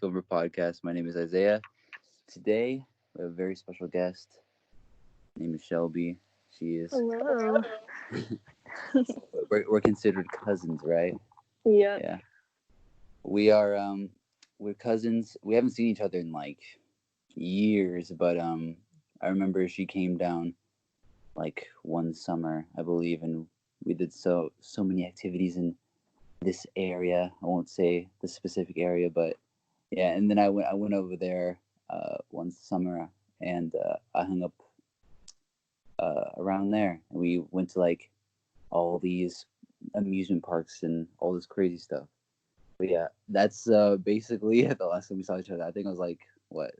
Silver Podcast. My name is Isaiah. Today, we have a very special guest. Her name is Shelby. She is. Hello. We're considered cousins, right? Yep. Yeah. We are. We're cousins. We haven't seen each other in like years, but I remember she came down like one summer, I believe, and we did so many activities in this area. I won't say the specific area, but yeah. And then I went over there one summer, and I hung up around there, and we went to like all these amusement parks and all this crazy stuff. But yeah, that's basically the last time we saw each other. I think it was like what,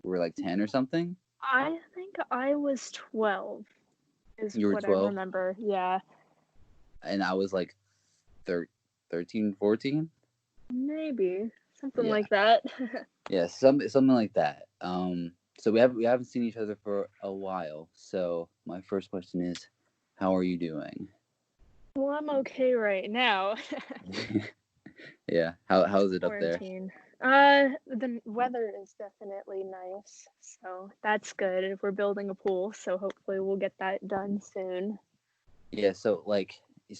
we were like 10 or something. I think I was 12 is You were what I 12, remember. Yeah. and I was like 13, 14. Maybe. Something Yeah, like that. yeah, something like that. So we haven't seen each other for a while. So my first question is, how are you doing? Well, I'm okay right now. Yeah, how's it up there? Quarantine. The weather is definitely nice, so that's good. We're building a pool, so hopefully we'll get that done soon. Yeah, so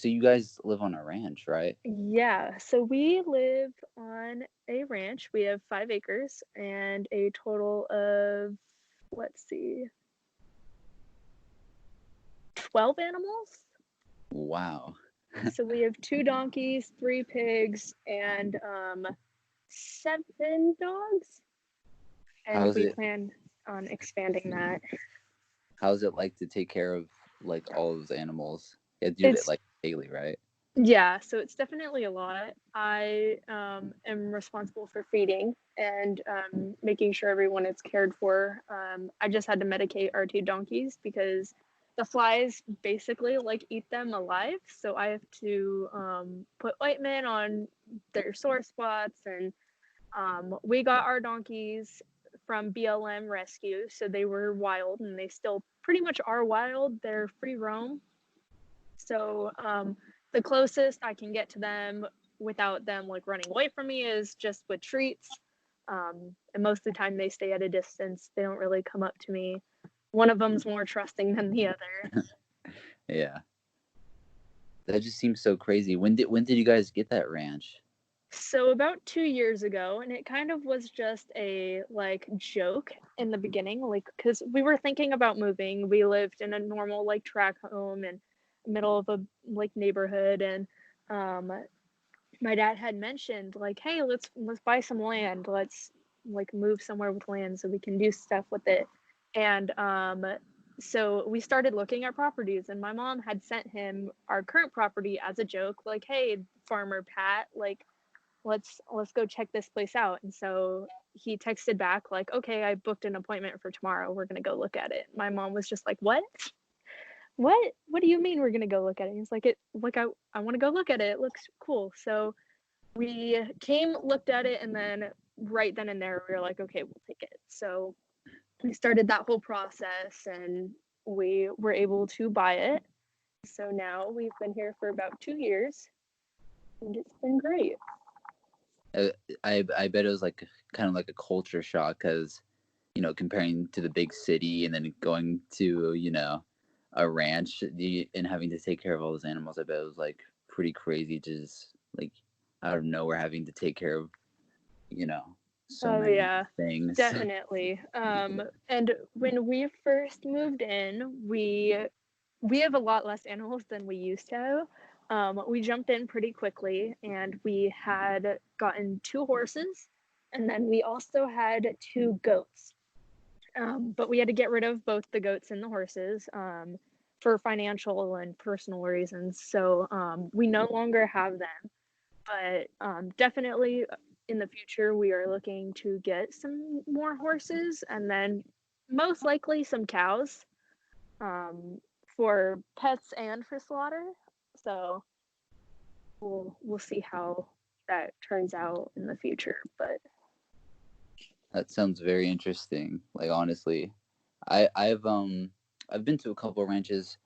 you guys live on a ranch, right? Yeah, so we live on a ranch. We have 5 acres and a total of, let's see, 12 animals. Wow. So we have 2 donkeys, 3 pigs, and 7 dogs. And How's we it plan on expanding that. how's it like to take care of like all those animals? Yeah, do it It's like daily, right? Yeah, so it's definitely a lot. I am responsible for feeding and making sure everyone is cared for. I just had to medicate our 2 donkeys because the flies basically like eat them alive. So I have to put ointment on their sore spots. And we got our donkeys from BLM Rescue. So they were wild and they still pretty much are wild. They're free roam. So the closest I can get to them without them like running away from me is just with treats. And most of the time they stay at a distance. They don't really come up to me. One of them's more trusting than the other. Yeah. That just seems so crazy. When did you guys get that ranch? So about 2 years ago, and it kind of was just a like joke in the beginning, like because we were thinking about moving. We lived in a normal like track home and middle of a like neighborhood, and um, my dad had mentioned like, hey, let's buy some land. Let's like move somewhere with land so we can do stuff with it. And so we started looking at properties, and my mom had sent him our current property as a joke, like, hey, Farmer Pat, like let's go check this place out. And so he texted back like, okay, I booked an appointment for tomorrow. We're gonna go look at it. My mom was just like, what do you mean we're gonna go look at it? He's like, I want to go look at it. It looks cool. So we came, looked at it, and then right then and there we were like, okay, we'll take it. So we started that whole process and we were able to buy it. So now we've been here for about 2 years and it's been great. Uh, I bet it was like kind of like a culture shock because comparing to the big city and then going to a ranch and having to take care of all those animals. I bet it was like pretty crazy, just like out of nowhere having to take care of you know so Oh many yeah, things. definitely. And when we first moved in, we have a lot less animals than we used to. We jumped in pretty quickly, and we had gotten 2 horses, and then we also had 2 goats. But we had to get rid of both the goats and the horses for financial and personal reasons. So we no longer have them. But definitely in the future, we are looking to get some more horses and then most likely some cows um, for pets and for slaughter. So we'll see how that turns out in the future. But That sounds very interesting. Like honestly, I've been to a couple of ranches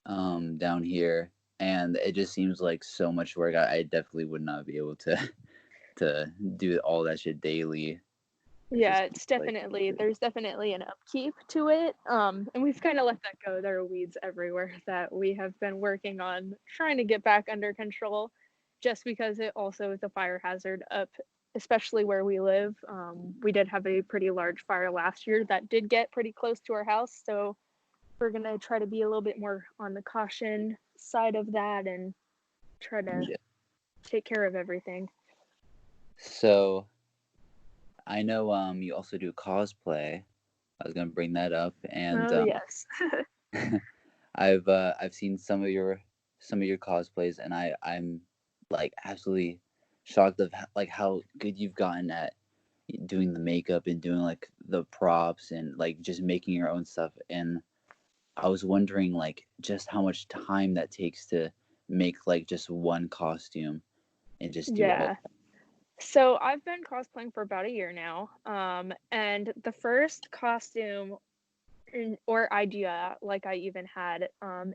down here, and it just seems like so much work. I definitely would not be able to to do all that shit daily. Yeah, it's definitely, there's definitely an upkeep to it. And we've kind of let that go. There are weeds everywhere that we have been working on trying to get back under control, just because it also is a fire hazard up, especially where we live. We did have a pretty large fire last year that did get pretty close to our house. So we're going to try to be a little bit more on the caution side of that and try to take care of everything. So I know you also do cosplay. I was gonna bring that up, and Yes. I've seen some of your cosplays, and I'm like absolutely shocked of like how good you've gotten at doing the makeup and doing like the props and like just making your own stuff. And I was wondering like just how much time that takes to make like just one costume and just do all. Yeah. So I've been cosplaying for about a year now. And the first costume or idea like I even had,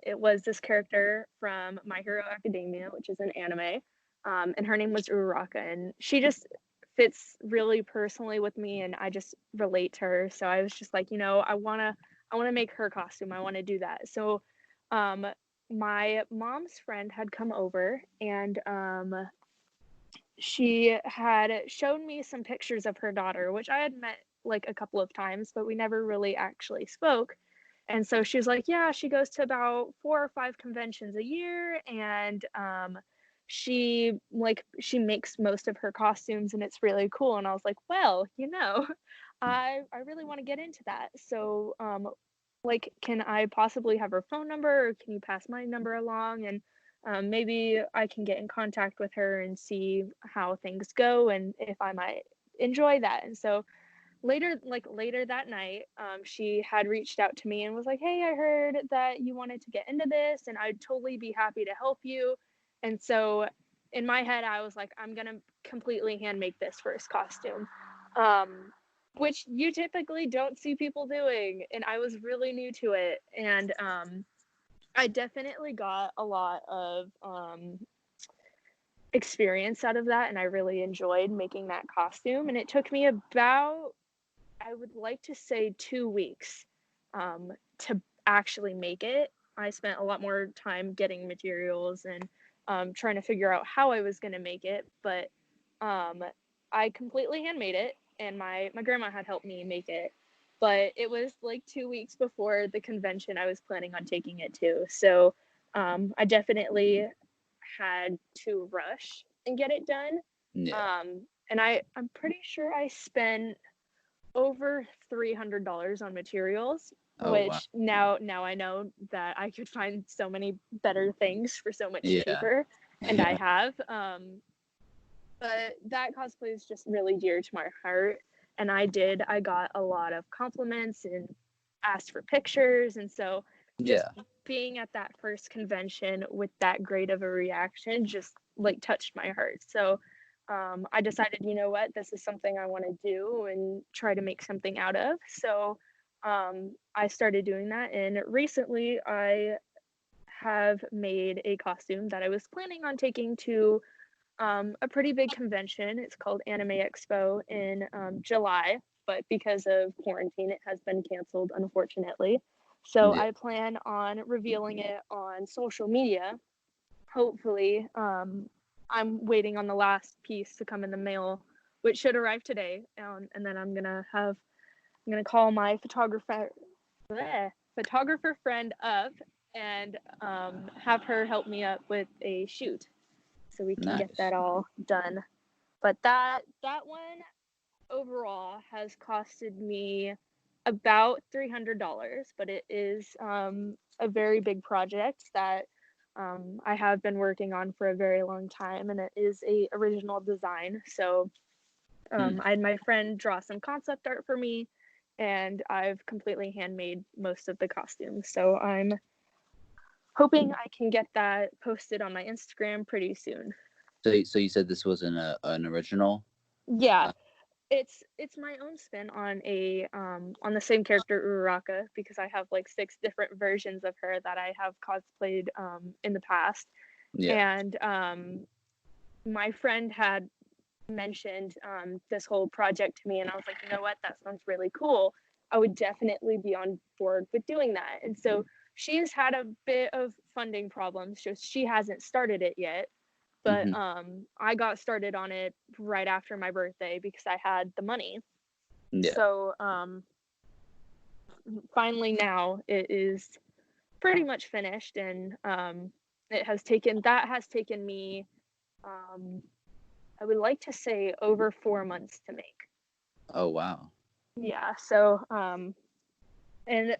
it was this character from My Hero Academia, which is an anime. And her name was Uraraka, and she just fits really personally with me, and I just relate to her. So I was just like, I wanna make her costume. I want to do that. So my mom's friend had come over, and she had shown me some pictures of her daughter, which I had met like a couple of times, but we never really actually spoke. And so she was like, yeah, she goes to about 4 or 5 conventions a year, and she makes most of her costumes, and it's really cool. And I was like, well, I really want to get into that. So like, can I possibly have her phone number, or can you pass my number along? And maybe I can get in contact with her and see how things go and if I might enjoy that. And so later that night, she had reached out to me and was like, hey, I heard that you wanted to get into this, and I'd totally be happy to help you. And so in my head, I was like, I'm gonna completely hand make this first costume, which you typically don't see people doing, and I was really new to it. And I definitely got a lot of experience out of that, and I really enjoyed making that costume. And it took me about, I would like to say, 2 weeks to actually make it. I spent a lot more time getting materials and trying to figure out how I was going to make it, but I completely handmade it, and my grandma had helped me make it. But it was like 2 weeks before the convention I was planning on taking it to. So I definitely had to rush and get it done. Yeah. And I'm pretty sure I spent over $300 on materials, Oh wow. which now I know that I could find so many better things for so much Yeah. cheaper, and I Yeah. have. But that cosplay is just really dear to my heart, and I got a lot of compliments and asked for pictures, and so just Yeah. being at that first convention with that great of a reaction just like touched my heart. So I decided, you know what, this is something I want to do and try to make something out of. So I started doing that, and recently I have made a costume that I was planning on taking to a pretty big convention. It's called Anime Expo in July, but because of quarantine, it has been canceled, unfortunately. So Yeah. I plan on revealing it on social media. Hopefully, I'm waiting on the last piece to come in the mail, which should arrive today. And then I'm gonna call my photographer friend up and have her help me up with a shoot so we can get Nice. that all done. But that one overall has costed me about $300, but it is a very big project that I have been working on for a very long time, and it is a original design. So I had my friend draw some concept art for me, and I've completely handmade most of the costumes. So I'm hoping I can get that posted on my Instagram pretty soon. So you said this was an original? Yeah, Uh, it's my own spin on the same character Uraraka, because I have like 6 different versions of her that I have cosplayed in the past. yeah. And my friend had mentioned this whole project to me, and I was like, you know what, that sounds really cool. I would definitely be on board with doing that. And so she's had a bit of funding problems, just she hasn't started it yet. But Hmm. I got started on it right after my birthday because I had the money. Yeah. So finally now it is pretty much finished, and it has taken me I would like to say over 4 months to make. Oh wow. Yeah. So and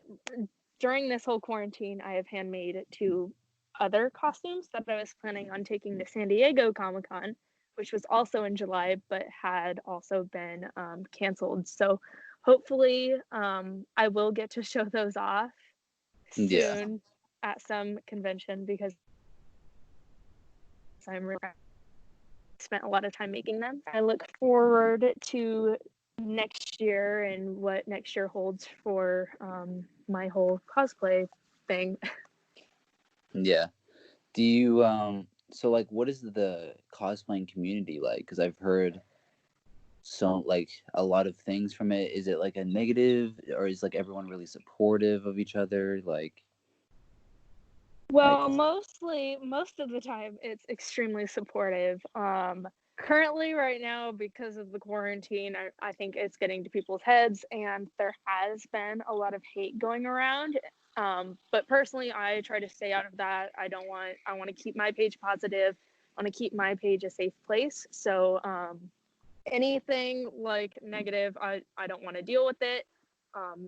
during this whole quarantine, I have handmade 2 other costumes that I was planning on taking to San Diego Comic-Con, which was also in July, but had also been canceled. So hopefully, I will get to show those off Yeah. soon at some convention because I'm really spent a lot of time making them. I look forward to next year and what next year holds for my whole cosplay thing. Yeah. Do you so like what is the cosplaying community like? Because I've heard so like a lot of things from it. Is it like a negative, or is like everyone really supportive of each other? Like Well, most of the time, it's extremely supportive. Currently, right now, because of the quarantine, I think it's getting to people's heads, and there has been a lot of hate going around. But personally, I try to stay out of that. I want to keep my page positive. I want to keep my page a safe place. So, anything like negative, I don't want to deal with it.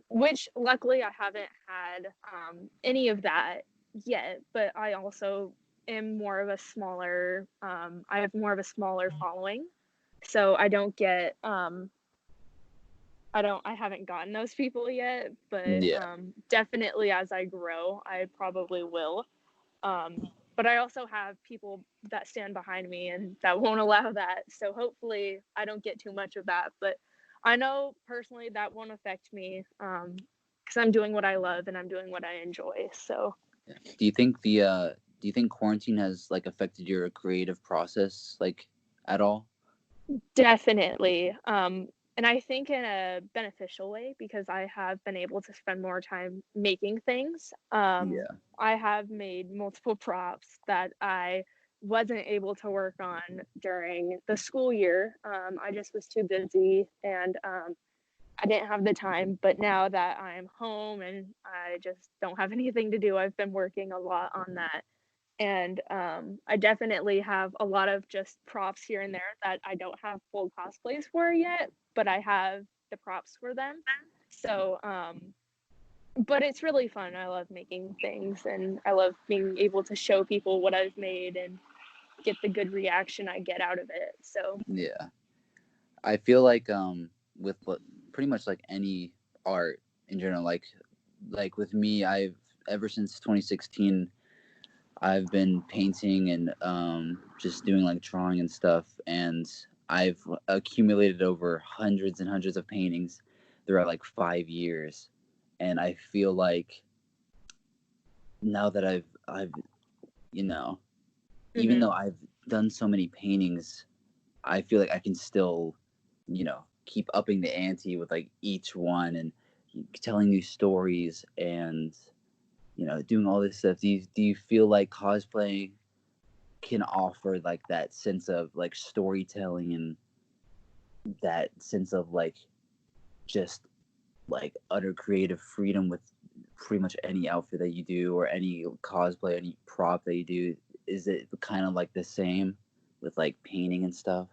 Which luckily I haven't had any of that yet, but I also am more of a smaller, I have more of a smaller following. So I don't get, I haven't gotten those people yet, but yeah. definitely as I grow, I probably will. But I also have people that stand behind me and that won't allow that. So hopefully I don't get too much of that. But I know personally that won't affect me because I'm doing what I love and I'm doing what I enjoy. So Yeah. Do you think quarantine has like affected your creative process like at all? definitely. And I think in a beneficial way because I have been able to spend more time making things. Yeah. I have made multiple props that I wasn't able to work on during the school year. I just was too busy and I didn't have the time. But now that I'm home and I just don't have anything to do, I've been working a lot on that. And I definitely have a lot of just props here and there that I don't have full cosplays for yet, but I have the props for them. So, but it's really fun. I love making things and I love being able to show people what I've made and get the good reaction I get out of it. So, Yeah. I feel like with pretty much like any art in general, like with me, I've ever since 2016 I've been painting and just doing like drawing and stuff, and I've accumulated over hundreds and hundreds of paintings throughout like 5 years, and I feel like now that I've you know even mm-hmm. though I've done so many paintings, I feel like I can still keep upping the ante with like each one and telling new stories and doing all this stuff. Do you feel like cosplay can offer like that sense of like storytelling and that sense of like just like utter creative freedom with pretty much any outfit that you do or any cosplay, any prop that you do? Is it kind of like the same with like painting and stuff?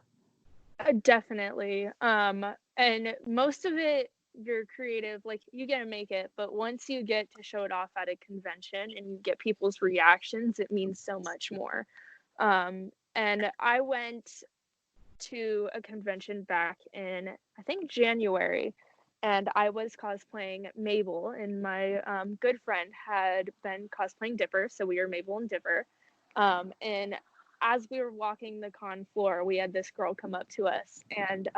Definitely. And most of it, you're creative, like you get to make it, but once you get to show it off at a convention and you get people's reactions, it means so much more. And I went to a convention back in, I think, January, and I was cosplaying Mabel, and my good friend had been cosplaying Dipper, so we were Mabel and Dipper. And as we were walking the con floor, we had this girl come up to us, and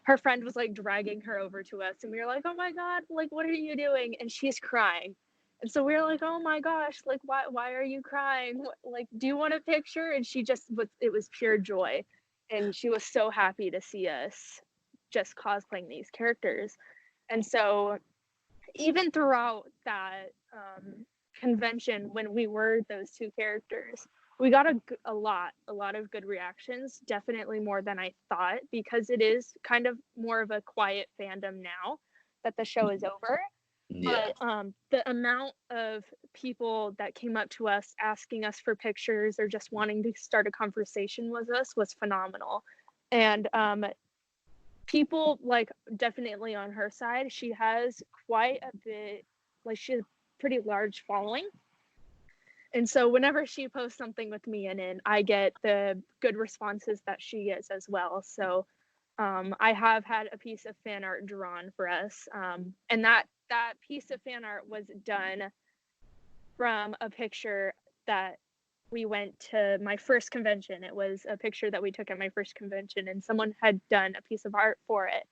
her friend was like dragging her over to us, and we were like, "Oh my god, like what are you doing?" And she's crying. And so we were like, "Oh my gosh, like why are you crying? Like do you want a picture?" And she just was, it was pure joy. and she was so happy to see us just cosplaying these characters. And so even throughout that convention, when we were those two characters, we got a lot of good reactions, definitely more than I thought, because it is kind of more of a quiet fandom now that the show is over. Yeah. But the amount of people that came up to us asking us for pictures or just wanting to start a conversation with us was phenomenal. And people, like, definitely on her side, she has quite a bit, like, she has a pretty large following. And so whenever she posts something with me in it, I get the good responses that she gets as well. So I have had a piece of fan art drawn for us, and that piece of fan art was done from a picture that we went to my first convention. It was a picture that we took at my first convention, and someone had done a piece of art for it.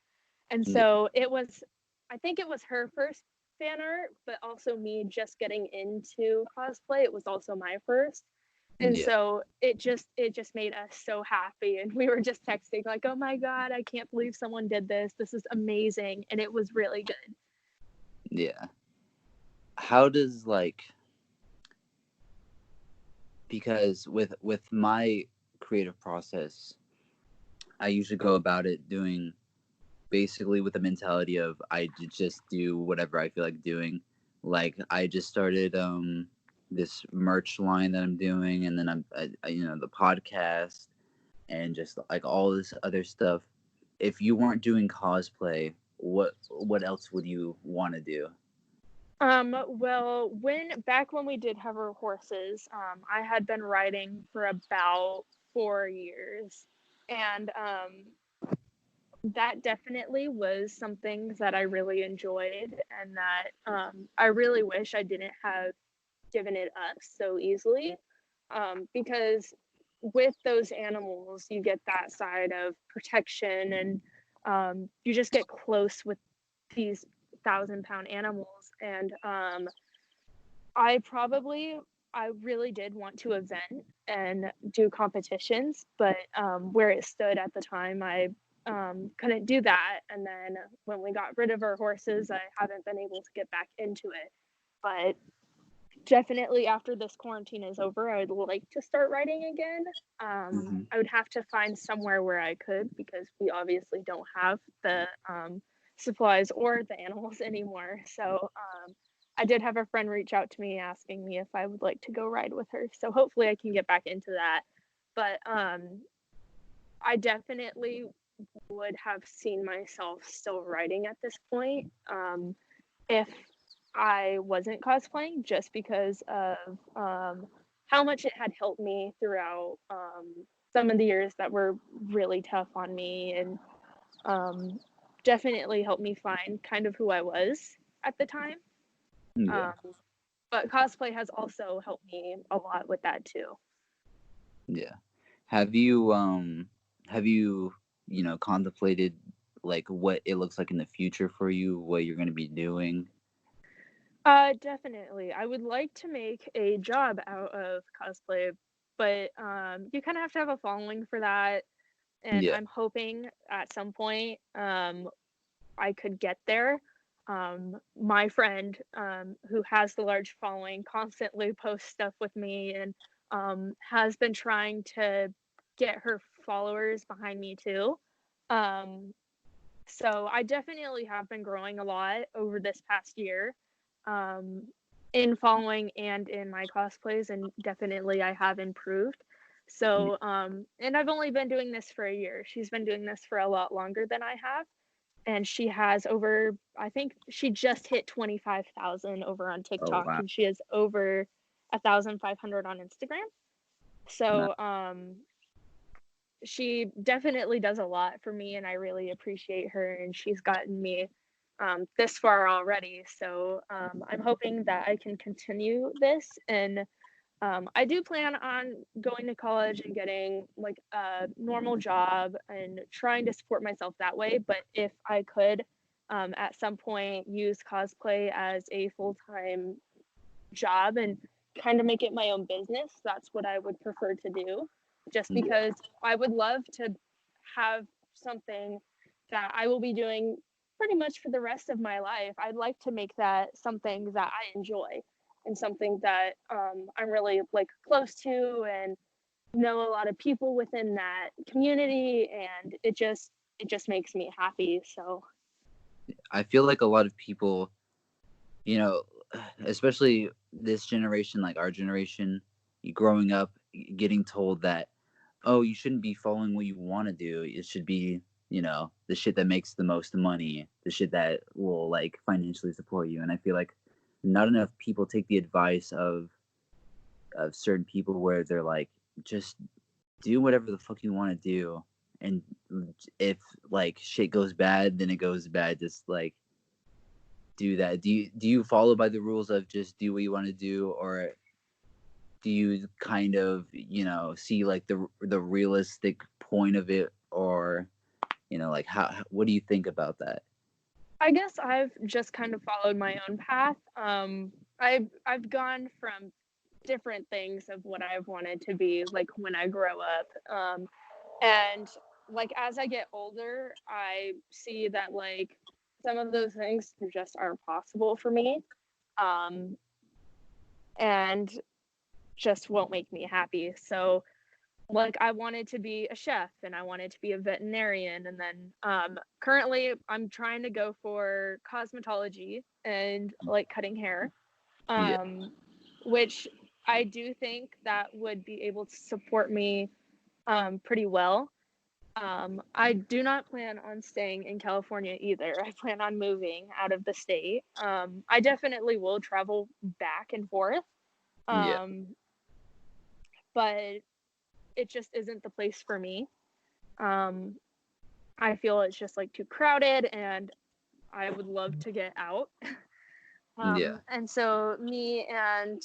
And Yeah. so it was, I think it was her first fan art, but also me just getting into cosplay. It was also my first. And Yeah. so it just made us so happy, and we were just texting like, "Oh my god, I can't believe someone did this. This is amazing." And it was really good. Yeah. How does, like, because with my creative process, I usually go about it doing basically with the mentality of just do whatever I feel like doing. Like, I just started this merch line that I'm doing, and then the podcast, and just like all this other stuff. If you weren't doing cosplay, what else would you want to do? Well, back when we did have our horses, I had been riding for about 4 years, and that definitely was something that I really enjoyed, and that I really wish I didn't have given it up so easily, because with those animals, you get that side of protection, and you just get close with these 1,000-pound animals. And I really did want to event and do competitions, but where it stood at the time, I couldn't do that. And then when we got rid of our horses, I haven't been able to get back into it. But definitely after this quarantine is over, I would like to start writing again. Mm-hmm. I would have to find somewhere where I could, because we obviously don't have the supplies or the animals anymore. So I did have a friend reach out to me asking me if I would like to go ride with her. So hopefully I can get back into that. But I definitely would have seen myself still writing at this point, if I wasn't cosplaying, just because of how much it had helped me throughout some of the years that were really tough on me, and definitely helped me find kind of who I was at the time. Yeah. Um, but cosplay has also helped me a lot with that too. Yeah. Have you contemplated like what it looks like in the future for you, what you're going to be doing? Definitely. I would like to make a job out of cosplay, but you kind of have to have a following for that. And Yeah. I'm hoping at some point I could get there. My friend, who has the large following, constantly posts stuff with me, and has been trying to get her followers behind me too. Um, so I definitely have been growing a lot over this past year, um, in following and in my cosplays, and definitely I have improved. Yeah. So, and I've only been doing this for a year. She's been doing this for a lot longer than I have, and she has over, I think she just hit 25,000 over on Oh TikTok, wow. and she has over 1,500 on Instagram. No. So, she definitely does a lot for me, and I really appreciate her, and she's gotten me this far already. So I'm hoping that I can continue this, and I do plan on going to college and getting like a normal job and trying to support myself that way. But if I could, at some point, use cosplay as a full-time job and kind of make it my own business, that's what I would prefer to do. Just Yeah. because I would love to have something that I will be doing pretty much for the rest of my life. I'd like to make that something that I enjoy and something that I'm really like close to and know a lot of people within that community, and it just makes me happy. So I feel like a lot of people, you know, especially this generation, like our generation, growing up, getting told that, oh, you shouldn't be following what you want to do. It should be, the shit that makes the most money, the shit that will like financially support you. And I feel like not enough people take the advice of certain people where they're like, just do whatever the fuck you want to do. And if like shit goes bad, then it goes bad. Just like do that. Do you follow by the rules of just do what you want to do, or do you kind of see like the realistic point of it, or like what do you think about that? I guess I've just kind of followed my own path. I've gone from different things of what I've wanted to be like when I grow up. And like as I get older, I see that like some of those things just aren't possible for me. Um, and just won't make me happy. So like I wanted to be a chef and I wanted to be a veterinarian, and then currently I'm trying to go for cosmetology and like cutting hair, Yeah, which I do think that would be able to support me pretty well. I do not plan on staying in California either. I plan on moving out of the state. I definitely will travel back and forth, yeah, um, but it just isn't the place for me. Um, I feel it's just like too crowded, and I would love to get out. yeah, And so me and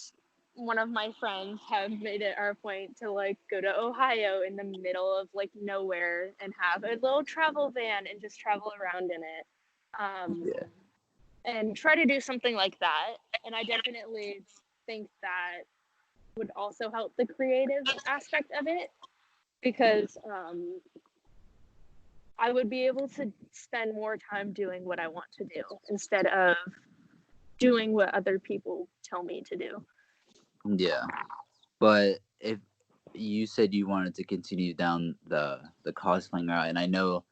one of my friends have made it our point to like go to Ohio in the middle of like nowhere and have a little travel van and just travel around in it. yeah, And try to do something like that. And I definitely think that would also help the creative aspect of it, because I would be able to spend more time doing what I want to do instead of doing what other people tell me to do. yeah. But if you said you wanted to continue down the cosplaying route, and I know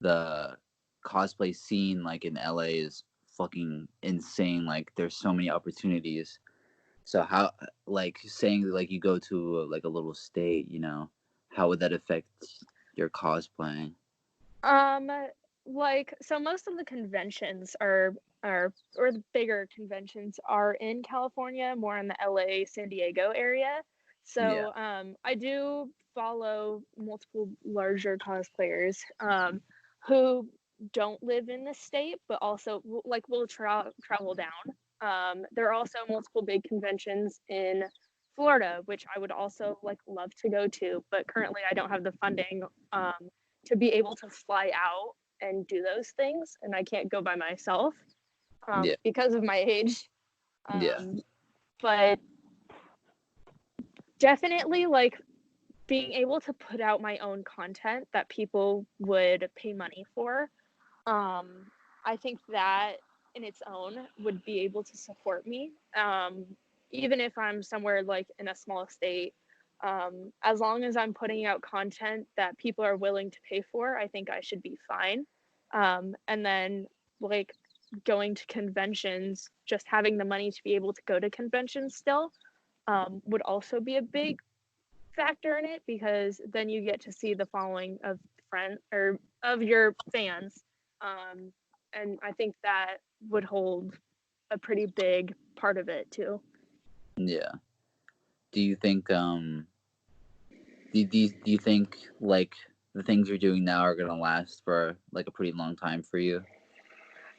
the cosplay scene like in LA is fucking insane. Like there's so many opportunities. So how, like saying like you go to like a little state, how would that affect your cosplaying? Um, like so most of the conventions are or the bigger conventions are in California, more in the LA, San Diego area. Yeah, So I do follow multiple larger cosplayers who don't live in the state, but also like will travel down. There are also multiple big conventions in Florida, which I would also like love to go to, but currently I don't have the funding to be able to fly out and do those things, and I can't go by myself yeah, because of my age. yeah, Um, but definitely, like being able to put out my own content that people would pay money for, um, I think that in its own would be able to support me. Even if I'm somewhere like in a small state, as long as I'm putting out content that people are willing to pay for, I think I should be fine. And then, like, going to conventions, just having the money to be able to go to conventions still would also be a big factor in it, because then you get to see the following of friend or of your fans, um, and I think that would hold a pretty big part of it too. yeah. Do you think do you think like the things you're doing now are gonna last for like a pretty long time for you?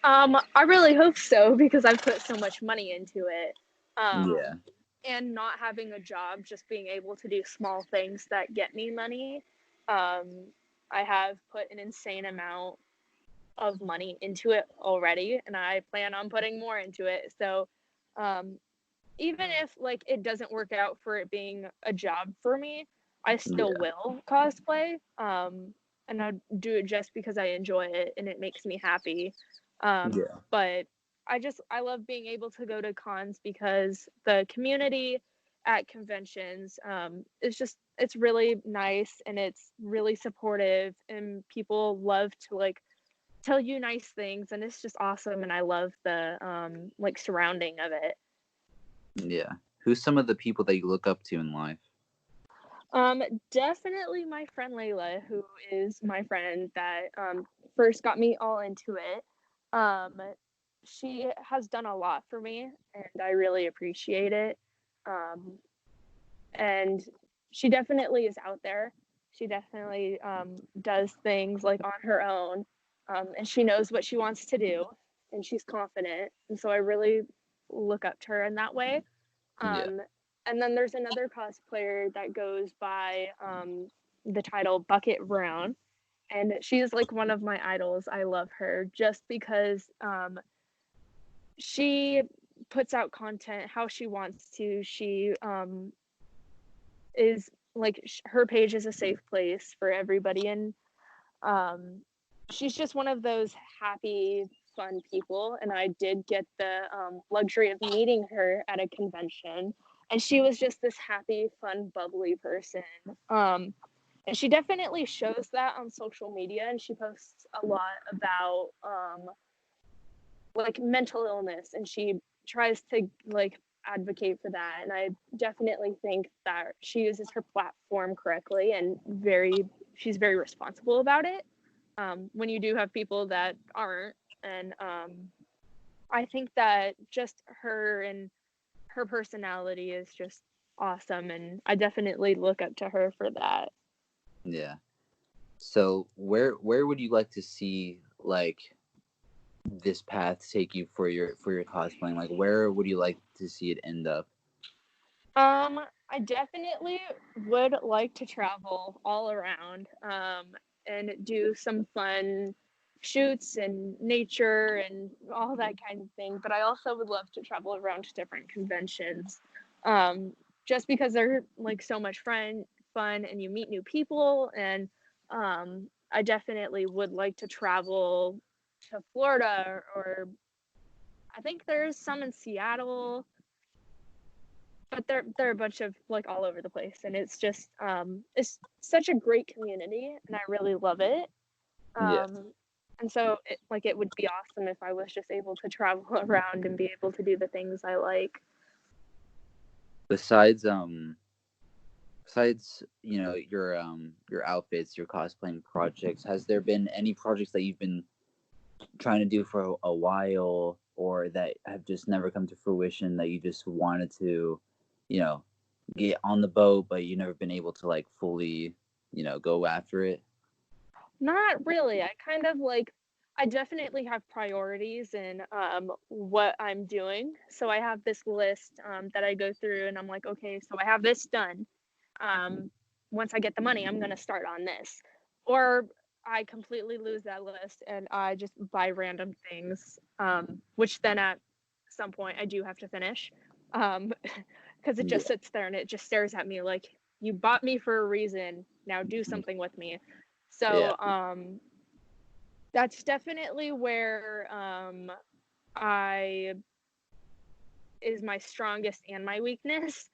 I really hope so, because I've put so much money into it. Yeah, And not having a job, just being able to do small things that get me money. Um, I have put an insane amount of money into it already, and I plan on putting more into it. So um, even if like it doesn't work out for it being a job for me, I still yeah, will cosplay. and I do it just because I enjoy it and it makes me happy. Yeah. But I love being able to go to cons because the community at conventions it's really nice and it's really supportive, and people love to like tell you nice things, and it's just awesome, and I love the like surrounding of it. Yeah. Who's some of the people that you look up to in life? Definitely my friend Layla, who is my friend that first got me all into it. Um, she has done a lot for me, and I really appreciate it. Um, and she definitely is out there. She definitely does things like on her own, and she knows what she wants to do, and she's confident. And so I really look up to her in that way. Yeah. Um, and then there's another cosplayer that goes by the title Bucket Brown, and she's like one of my idols. I love her just because she puts out content how she wants to. She is like her page is a safe place for everybody, and um, she's just one of those happy, fun people. And I did get the luxury of meeting her at a convention, and she was just this happy, fun, bubbly person. And she definitely shows that on social media, and she posts a lot about like mental illness, and she tries to like advocate for that. And I definitely think that she uses her platform correctly and she's very responsible about it. When you do have people that aren't, and I think that just her and her personality is just awesome, and I definitely look up to her for that. Yeah. So where would you like to see like this path take you for your cosplaying? Like where would you like to see it end up? I definitely would like to travel all around, and do some fun shoots and nature and all that kind of thing. But I also would love to travel around to different conventions, um, just because they're like so much fun, and you meet new people. And I definitely would like to travel to Florida, or I think there's some in Seattle, but they're a bunch of like all over the place, and it's just it's such a great community, and I really love it. Yeah. And so it would be awesome if I was just able to travel around and be able to do the things I like. Besides besides, your outfits, your cosplaying projects, has there been any projects that you've been trying to do for a while or that have just never come to fruition that you just wanted to, you know, get on the boat but you never been able to like fully, go after it? Not really. I definitely have priorities in what I'm doing. So I have this list that I go through, and I'm like, okay, so I have this done. Um, Once I get the money, I'm gonna start on this. Or I completely lose that list and I just buy random things, which then at some point I do have to finish, because it just Yeah. sits there and it just stares at me like, you bought me for a reason. Now do something with me. Yeah. So that's definitely where I is my strongest and my weakness,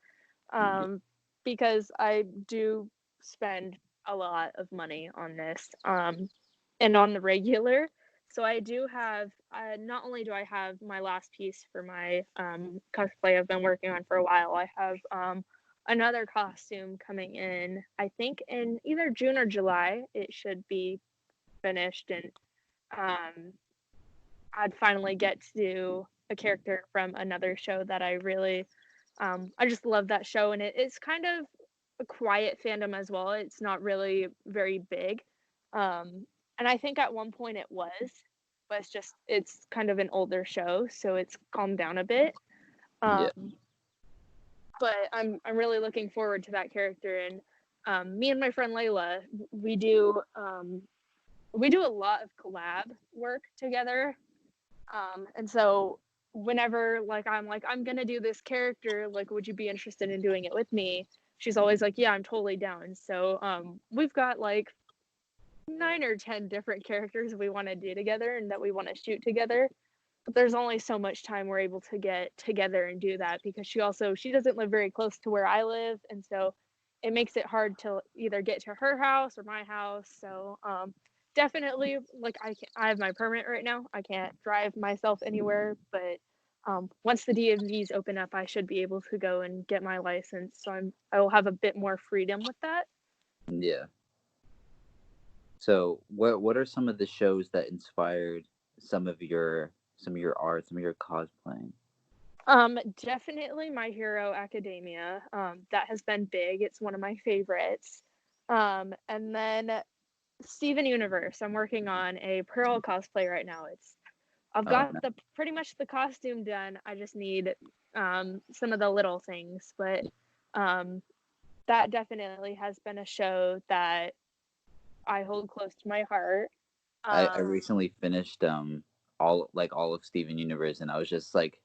Yeah. um, because I do spend a lot of money on this, and on the regular. So I do have, not only do I have my last piece for my cosplay I've been working on for a while, I have another costume coming in, I think in either June or July. It should be finished, and um, I'd finally get to do a character from another show that I just love that show, and it's kind of a quiet fandom as well. It's not really very big. And I think at one point it was, but it's kind of an older show, so it's calmed down a bit. Yeah. Um, but I'm really looking forward to that character, and me and my friend Layla, we do a lot of collab work together. And so whenever I'm gonna do this character, like, would you be interested in doing it with me? She's always like, yeah, I'm totally down. So we've got like 9 or 10 different characters we want to do together and that we want to shoot together. But there's only so much time we're able to get together and do that because she doesn't live very close to where I live, and so it makes it hard to either get to her house or my house. So definitely, like I have my permit right now. I can't drive myself anywhere, but once the DMVs open up, I should be able to go and get my license. So I will have a bit more freedom with that. Yeah. So what are some of the shows that inspired some of your art, some of your cosplaying? Definitely My Hero Academia. That has been big. It's one of my favorites. And then Steven Universe. I'm working on a Pearl cosplay right now. I've Oh got no. the pretty much the costume done. I just need some of the little things, but um, that definitely has been a show that I hold close to my heart. I Um, recently finished all of Steven Universe, and I was just like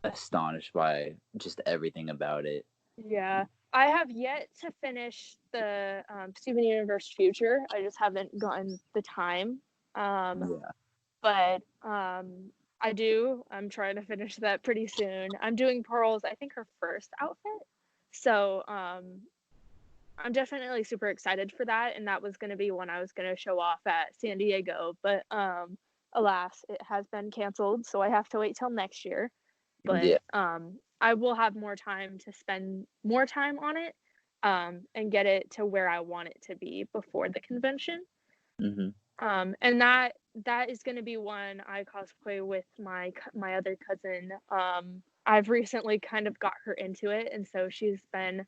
astonished by just everything about it. yeah, I have yet to finish the Steven Universe Future. I just haven't gotten the time. Um, Yeah. but I do. I'm trying to finish that pretty soon. I'm doing Pearl's, I think her first outfit. So I'm definitely super excited for that, and that was going to be one I was going to show off at San Diego, but alas, it has been canceled, so I have to wait till next year. Yeah. But I will have more time to spend more time on it and get it to where I want it to be before the convention. Hmm. And that is going to be one I cosplay with my other cousin. I've recently kind of got her into it, and so she's been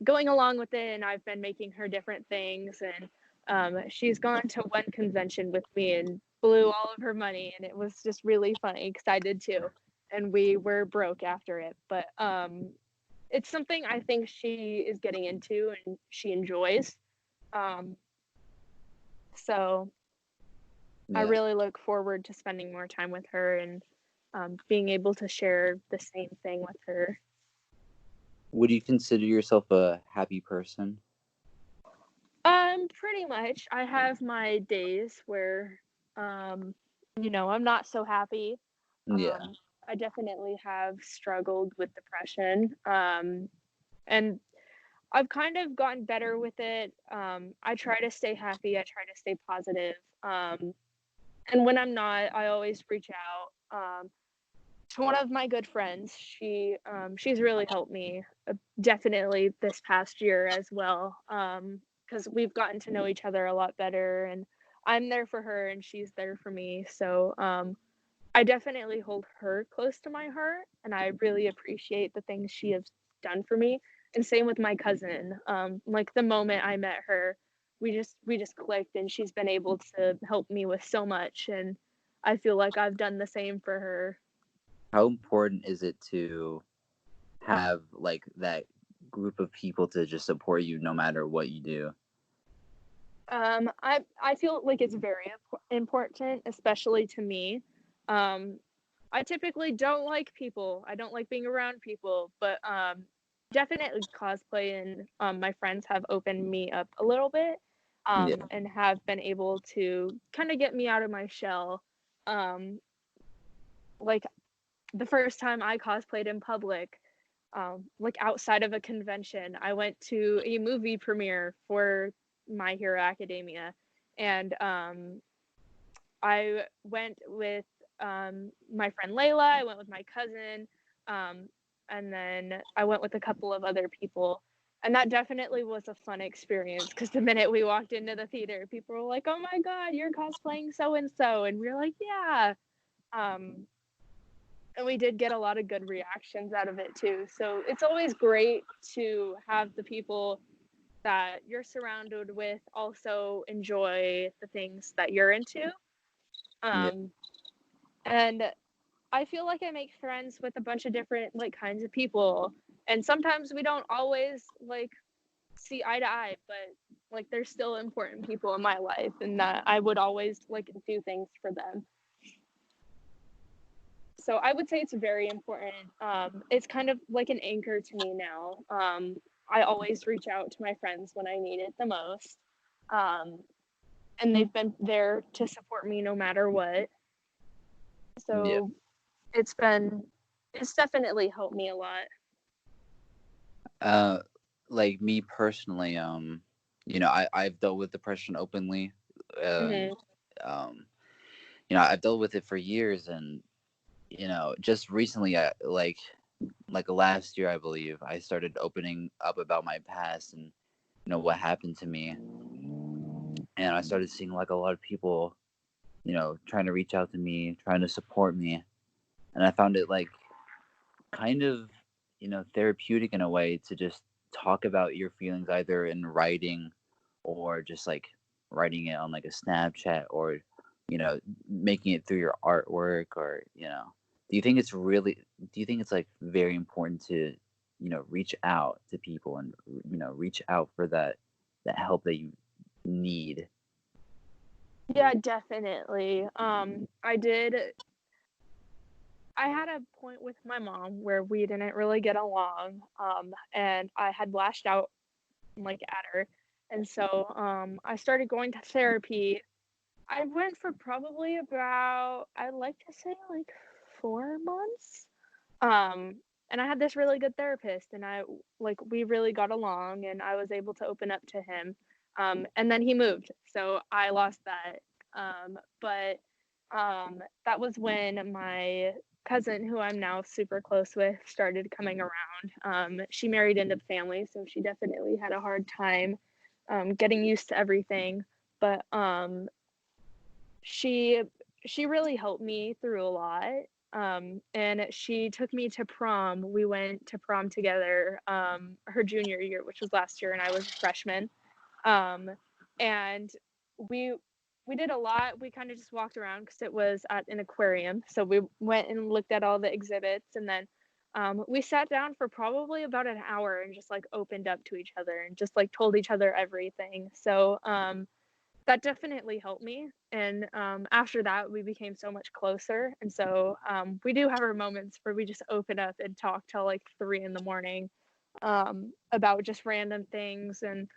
going along with it, and I've been making her different things. And she's gone to one convention with me and blew all of her money, and it was just really funny because I did too, and we were broke after it. But it's something I think she is getting into and she enjoys. Um, so I Yeah. really look forward to spending more time with her and being able to share the same thing with her. Would you consider yourself a happy person? Pretty much. I have my days where, um, I'm not so happy. Yeah. I definitely have struggled with depression. And I've kind of gotten better with it. I try to stay happy. I try to stay positive. And when I'm not, I always reach out. To one of my good friends. She's really helped me definitely this past year as well, because we've gotten to know each other a lot better, and I'm there for her and she's there for me. So I definitely hold her close to my heart, and I really appreciate the things she has done for me. And same with my cousin. Like the moment I met her, we just clicked, and she's been able to help me with so much, and I feel like I've done the same for her. How important is it to have like that group of people to just support you no matter what you do? I feel like it's very important, especially to me. Um, I typically don't like people. I don't like being around people, but definitely cosplay and my friends have opened me up a little bit, Yeah. and have been able to kind of get me out of my shell. Um, like the first time I cosplayed in public, like outside of a convention, I went to a movie premiere for My Hero Academia, and I went with my friend Layla. I went with my cousin, um, and then I went with a couple of other people. And that definitely was a fun experience because the minute we walked into the theater, people were like, "Oh my God, you're cosplaying so and so," and we are like, "Yeah." Um, and we did get a lot of good reactions out of it too. So it's always great to have the people that you're surrounded with also enjoy the things that you're into. Yeah. Um, and I feel like I make friends with a bunch of different like kinds of people. And sometimes we don't always like see eye to eye, but like there's still important people in my life and that I would always like do things for them. So I would say it's very important. It's kind of like an anchor to me now. I always reach out to my friends when I need it the most. Um, and they've been there to support me no matter what. Yeah. So it's definitely helped me a lot. Uh, like me personally, I've dealt with depression openly. Um, Hmm. um, I've dealt with it for years, and just recently, like last year, I believe, I started opening up about my past and what happened to me, and I started seeing like a lot of people, trying to reach out to me, trying to support me, and I found it like kind of therapeutic in a way to just talk about your feelings either in writing or just like writing it on like a Snapchat or making it through your artwork or do you think it's really do you think it's like very important to reach out to people and reach out for that help that you need? Yeah, definitely. I had a point with my mom where we didn't really get along, and I had lashed out like at her, and so I started going to therapy. I went for probably about, I'd like to say like 4 months. Um, and I had this really good therapist, and we really got along, and I was able to open up to him. And then he moved, so I lost that. But that was when my cousin, who I'm now super close with, started coming around. She married into the family, so she definitely had a hard time getting used to everything. But she she really helped me through a lot. And she took me to prom. We went to prom together her junior year, which was last year, and I was a freshman. Um, and we we did a lot. We kind of just walked around because it was at an aquarium. So we went and looked at all the exhibits, and then we sat down for probably about an hour and just like opened up to each other and just like told each other everything. So that definitely helped me. And after that, we became so much closer. And so we do have our moments where we just open up and talk till like 3 in the morning about just random things. And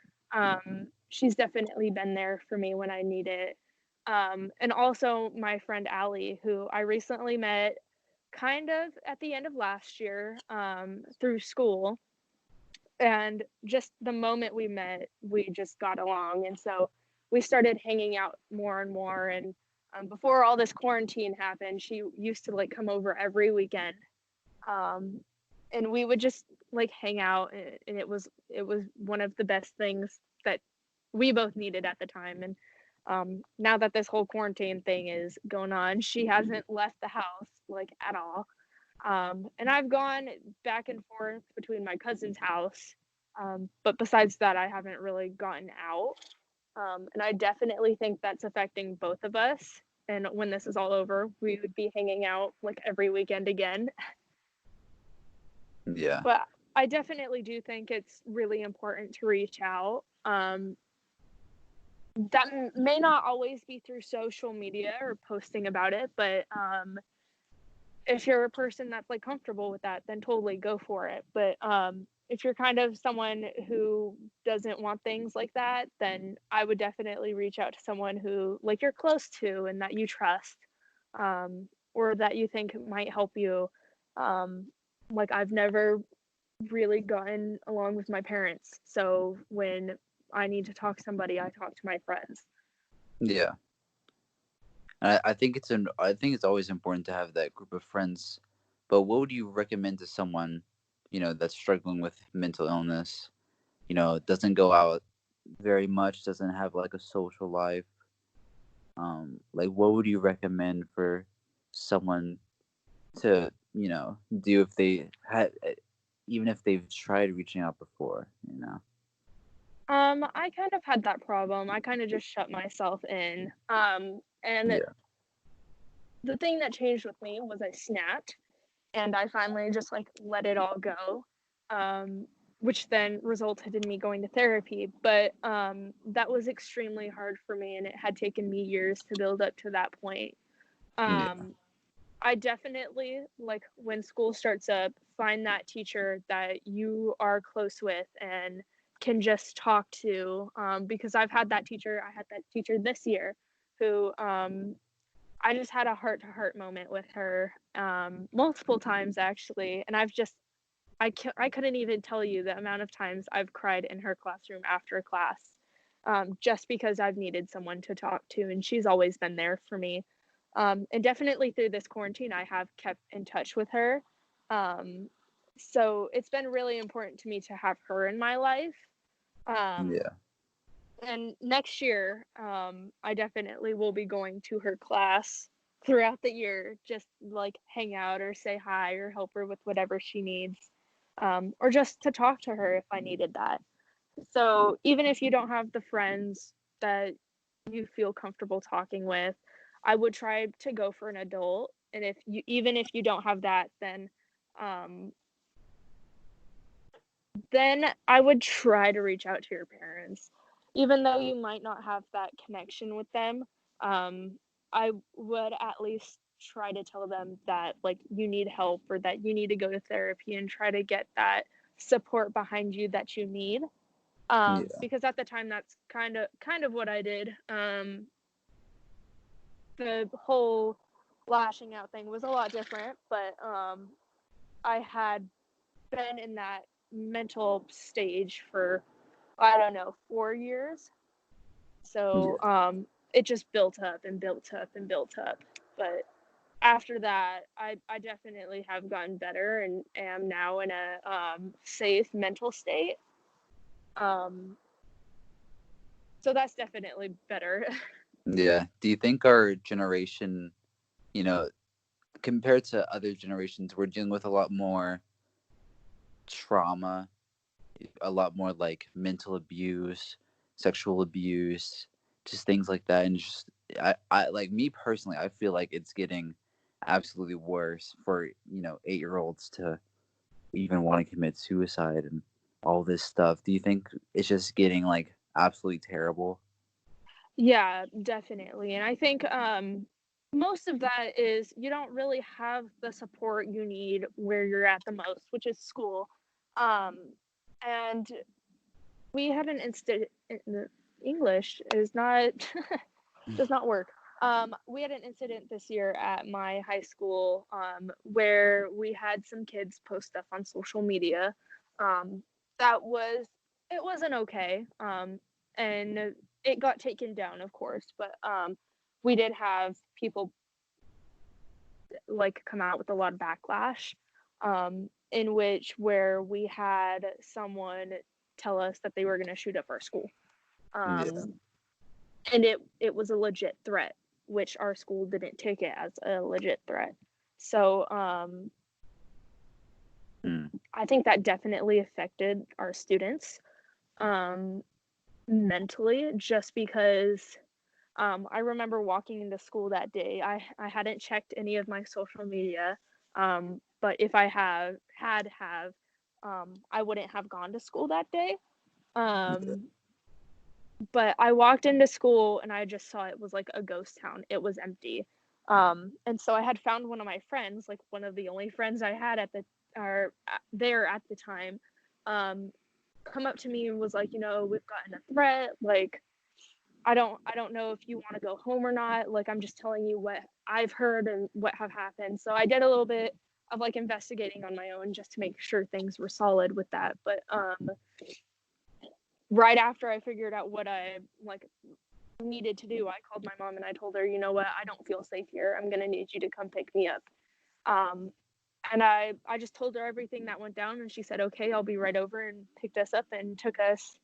she's definitely been there for me when I need it. And also my friend Allie, who I recently met kind of at the end of last year through school. And just the moment we met, we just got along. And so we started hanging out more and more. And before all this quarantine happened, she used to like come over every weekend. Um, and we would just like hang out, and it was one of the best things that we both needed at the time. And now that this whole quarantine thing is going on, she hasn't left the house like at all. And I've gone back and forth between my cousin's house. But besides that, I haven't really gotten out. And I definitely think that's affecting both of us. And when this is all over, we would be hanging out like every weekend again. Yeah. But I definitely do think it's really important to reach out. That may not always be through social media or posting about it, but if you're a person that's like comfortable with that, then totally go for it. But if you're kind of someone who doesn't want things like that, then I would definitely reach out to someone who like you're close to and that you trust, or that you think might help you. Um, like I've never really gotten along with my parents, so when I need to talk to somebody, I talk to my friends. Yeah. And I think it's always important to have that group of friends. But what would you recommend to someone, that's struggling with mental illness, doesn't go out very much, doesn't have like a social life? Like what would you recommend for someone to, do if they had even if they've tried reaching out before? I kind of had that problem. I kind of just shut myself in. And Yeah. the thing that changed with me was I snapped, and I finally just like let it all go. Um, which then resulted in me going to therapy. But that was extremely hard for me, and it had taken me years to build up to that point. Yeah. Um, I definitely, like, when school starts up, find that teacher that you are close with and can just talk to, because I had that teacher this year who, I just had a heart-to-heart moment with her, multiple times actually, and I couldn't even tell you the amount of times I've cried in her classroom after class, just because I've needed someone to talk to, and she's always been there for me. And definitely through this quarantine, I have kept in touch with her. Um, so it's been really important to me to have her in my life. Um, Yeah. and next year, I definitely will be going to her class throughout the year, just like hang out or say hi or help her with whatever she needs, or just to talk to her if I needed that. So even if you don't have the friends that you feel comfortable talking with, I would try to go for an adult. And even if you don't have that, um, then I would try to reach out to your parents. Even though you might not have that connection with them, I would at least try to tell them that like you need help or that you need to go to therapy and try to get that support behind you that you need. Yeah. Because at the time that's kind of what I did. The whole lashing out thing was a lot different, but I had been in that mental stage for, I don't know, 4 years. So Yeah. it just built up and built up and built up. But after that, I definitely have gotten better and am now in a safe mental state. Um, so that's definitely better. Yeah. Do you think our generation, you know, compared to other generations, we're dealing with a lot more trauma, a lot more like mental abuse, sexual abuse, just things like that. And just, I like me personally, I feel like it's getting absolutely worse for, 8-year-olds to even want to commit suicide and all this stuff. Do you think it's just getting like absolutely terrible? Yeah, definitely. And I think most of that is you don't really have the support you need where you're at the most, which is school. Um, and we had an instant English is not does not work. We had an incident this year at my high school, where we had some kids post stuff on social media. Um, that was it wasn't okay. And it got taken down, of course, but we did have people like come out with a lot of backlash. In which where we had someone tell us that they were going to shoot up our school. Yeah. Um, and it was a legit threat, which our school didn't take it as a legit threat. So Mm. I think that definitely affected our students, um, mentally, just because I remember walking into school that day. I hadn't checked any of my social media, but if I have, I wouldn't have gone to school that day. Yeah. Um, but I walked into school and I just saw it was like a ghost town. It was empty. And so I had found one of my friends, like one of the only friends I had there at the time, um, come up to me and was like, we've gotten a threat. Like, I don't know if you want to go home or not. Like, I'm just telling you what I've heard and what have happened. So I did a little bit of like investigating on my own just to make sure things were solid with that. But right after I figured out what I like needed to do, I called my mom and I told her, you know what, I don't feel safe here. I'm gonna need you to come pick me up. Um, and I just told her everything that went down, and she said, okay, I'll be right over, and picked us up and took us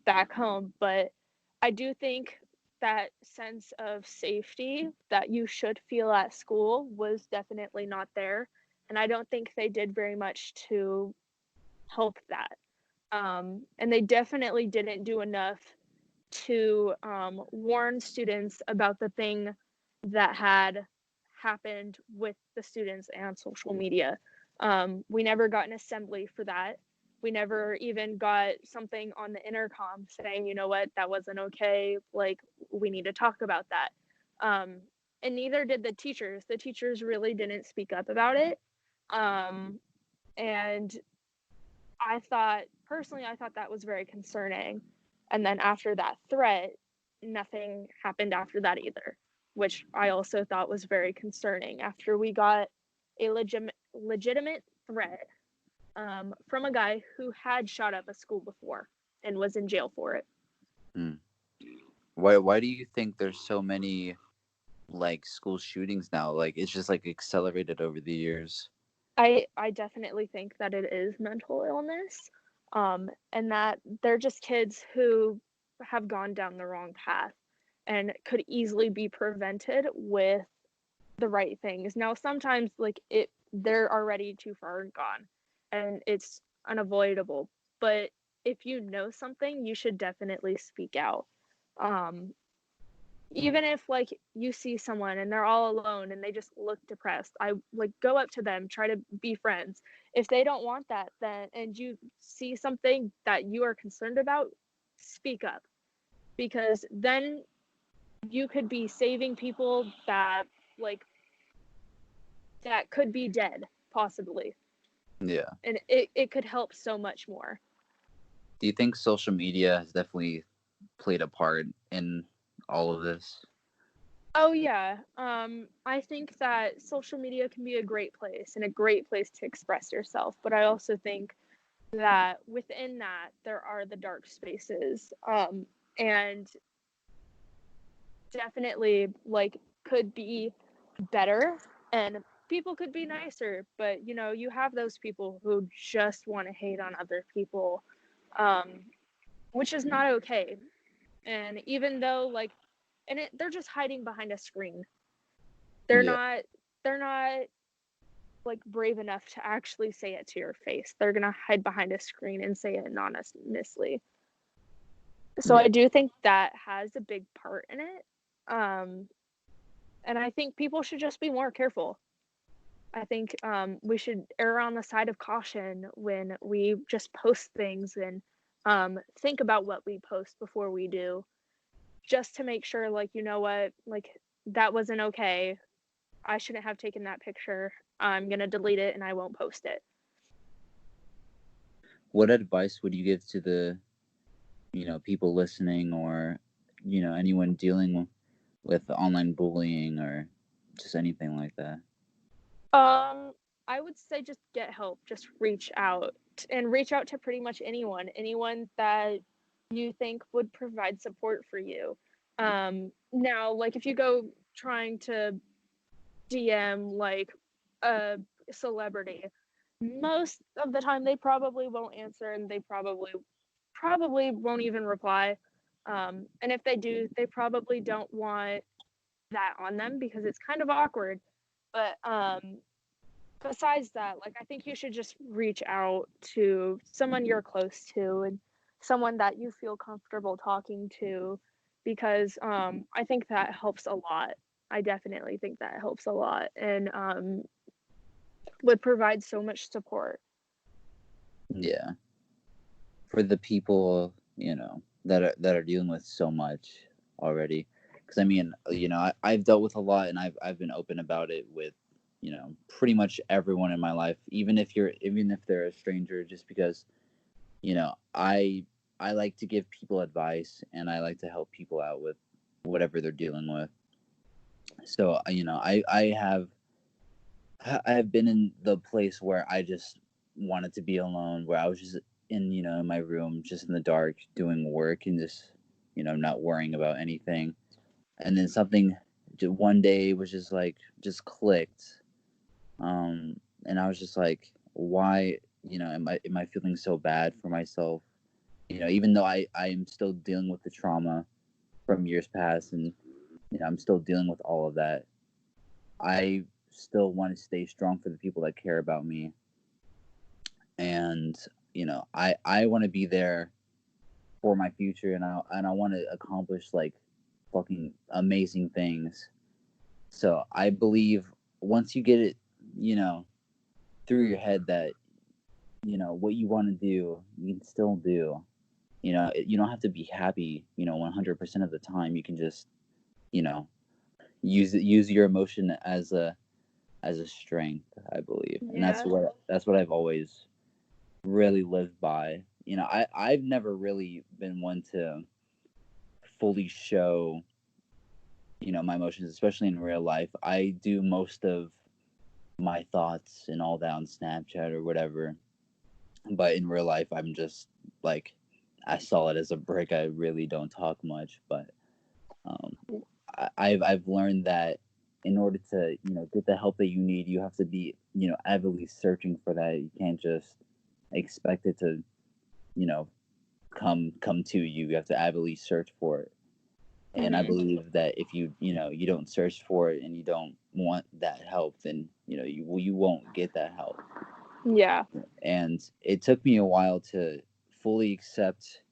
back home. But I do think that sense of safety that you should feel at school was definitely not there, and I don't think they did very much to help that. And they definitely didn't do enough to warn students about the thing that had happened with the students and social media. We never got an assembly for that. We never even got something on the intercom saying, you know what, that wasn't okay. Like, we need to talk about that. Um, and neither did the teachers. The teachers really didn't speak up about it. And I thought personally, I thought that was very concerning. And then after that threat, nothing happened after that either, which I also thought was very concerning after we got a legitimate threat from a guy who had shot up a school before and was in jail for it. Hmm. Why do you think there's so many like school shootings now? Like it's just like accelerated over the years. I definitely think that it is mental illness, and that they're just kids who have gone down the wrong path and could easily be prevented with the right things. Now, sometimes like they're already too far gone, and it's unavoidable. But if you know something, you should definitely speak out. Um, Even if like you see someone and they're all alone and they just look depressed, I like go up to them, try to be friends. If they don't want that, then and you see something that you are concerned about, speak up, because then you could be saving people that like that could be dead possibly, Yeah. and it could help so much more. Do you think social media has definitely played a part in all of this? Oh yeah. I think that social media can be a great place and a great place to express yourself, but I also think that within that there are the dark spaces, and definitely like could be better, and people could be nicer, but you know, you have those people who just want to hate on other people, um, which is not okay. And even though like they're just hiding behind a screen. They're Yeah. not they're not like brave enough to actually say it to your face. They're gonna hide behind a screen and say it anonymously. So Yeah. I do think that has a big part in it. Um, and I think people should just be more careful. I think we should err on the side of caution when we just post things, and think about what we post before we do, just to make sure, like, you know what, like, that wasn't okay. I shouldn't have taken that picture. I'm going to delete it and I won't post it. What advice would you give to the, people listening or, anyone dealing with online bullying or just anything like that? Um, I would say just get help, just reach out, and reach out to pretty much anyone that you think would provide support for you. Now, like if you go trying to DM like a celebrity, most of the time they probably won't answer, and they probably won't even reply. And if they do, they probably don't want that on them because it's kind of awkward. But besides that, like I think you should just reach out to someone you're close to and someone that you feel comfortable talking to, because I think that helps a lot. I definitely think that helps a lot, and would provide so much support. Yeah. For the people, that are dealing with so much already. Because I mean, I've dealt with a lot, and I've been open about it with, pretty much everyone in my life, even if they're a stranger, just because, I like to give people advice and I like to help people out with whatever they're dealing with. So I have been in the place where I just wanted to be alone, where I was just in my room, just in the dark, doing work and just, not worrying about anything. And then something one day was just like, just clicked. And I was just like, why, am I feeling so bad for myself? Even though I am still dealing with the trauma from years past, and, I'm still dealing with all of that. I still want to stay strong for the people that care about me, and I want to be there for my future, and I want to accomplish like fucking amazing things. So I believe once you get it, you know, through your head that what you want to do, you can still do. You don't have to be happy, 100% of the time. You can just, you know, use your emotion as a strength, I believe, and Yeah. that's what I've always really lived by. I've never really been one to fully show, my emotions, especially in real life. I do most of my thoughts and all that on Snapchat or whatever. But in real life, I'm just like as solid as a brick. I really don't talk much, but um, I've learned that in order to get the help that you need, you have to be avidly searching for that. You can't just expect it to you know come to you. You have to avidly search for it. And I Mm-hmm. believe that if you don't search for it and you don't want that help, then you won't get that help. Yeah. And it took me a while to fully accept,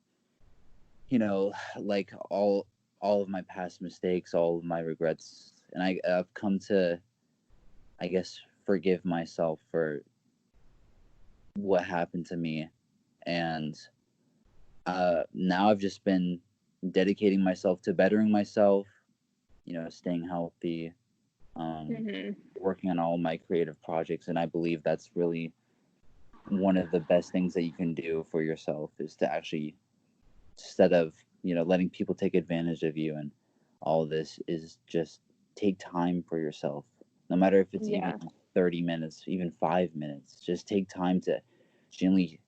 like all of my past mistakes, all of my regrets, and I've come to, I guess, forgive myself for what happened to me. And now I've just been dedicating myself to bettering myself, staying healthy, um, Mm-hmm. working on all my creative projects. And I believe that's really one of the best things that you can do for yourself, is to actually, instead of letting people take advantage of you and all this, is just take time for yourself, no matter if it's even Yeah. 30 minutes, even 5 minutes. Just take time to genuinely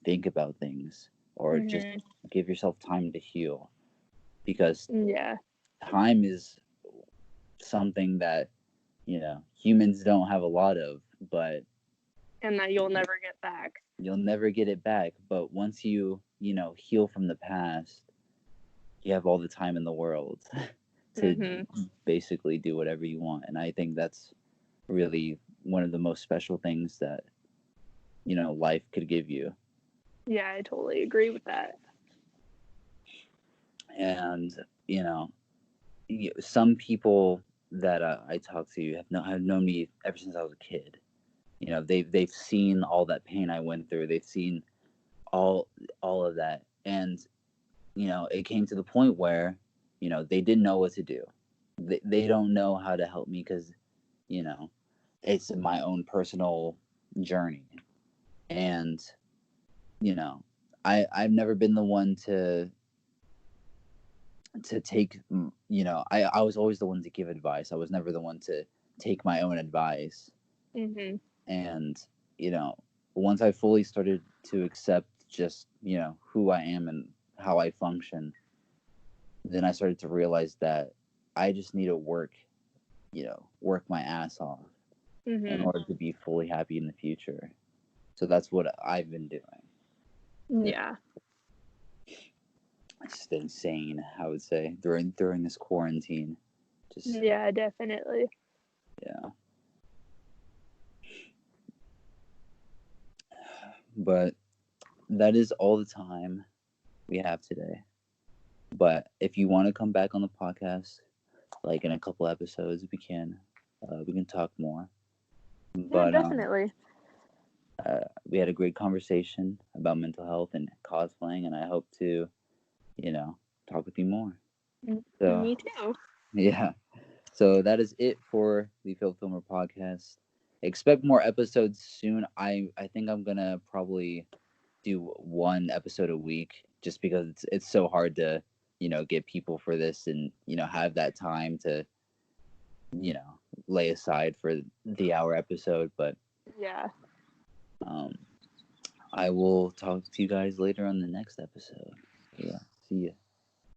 think about things, or just Mm-hmm. give yourself time to heal, because Yeah. time is something that humans don't have a lot of, but And that you'll never get back. you'll never get it back. But once heal from the past, you have all the time in the world to Mm-hmm. basically do whatever you want. And I think that's really one of the most special things that life could give you. Yeah, I totally agree with that. And you know some people that I talk to have known me ever since I was a kid. They've seen all that pain I went through. They've seen all all of that. And it came to the point where they didn't know what to do. They don't know how to help me, because you know it's my own personal journey. And you know I've never been the one to take, I was always the one to give advice. I was never the one to take my own advice. Mm-hmm. And once I fully started to accept just who I am and how I function, then I started to realize that I just need to work my ass off in Mm-hmm. order to be fully happy in the future. So that's what I've been doing. Yeah. It's just insane, I would say, during this quarantine. Just Yeah, definitely. yeah. But that is all the time we have today. But if you want to come back on the podcast, like in a couple episodes, we can talk more. Yeah, But definitely. we had a great conversation about mental health and cosplaying, and I hope to talk with you more. So Me too. yeah, so that is it for the Phil Filmer podcast. Expect more episodes soon. I think I'm gonna probably do one episode a week, just because it's so hard to get people for this, and have that time to you know lay aside for the hour episode. But Yeah. um I will talk to you guys later on the next episode. Yeah, see ya.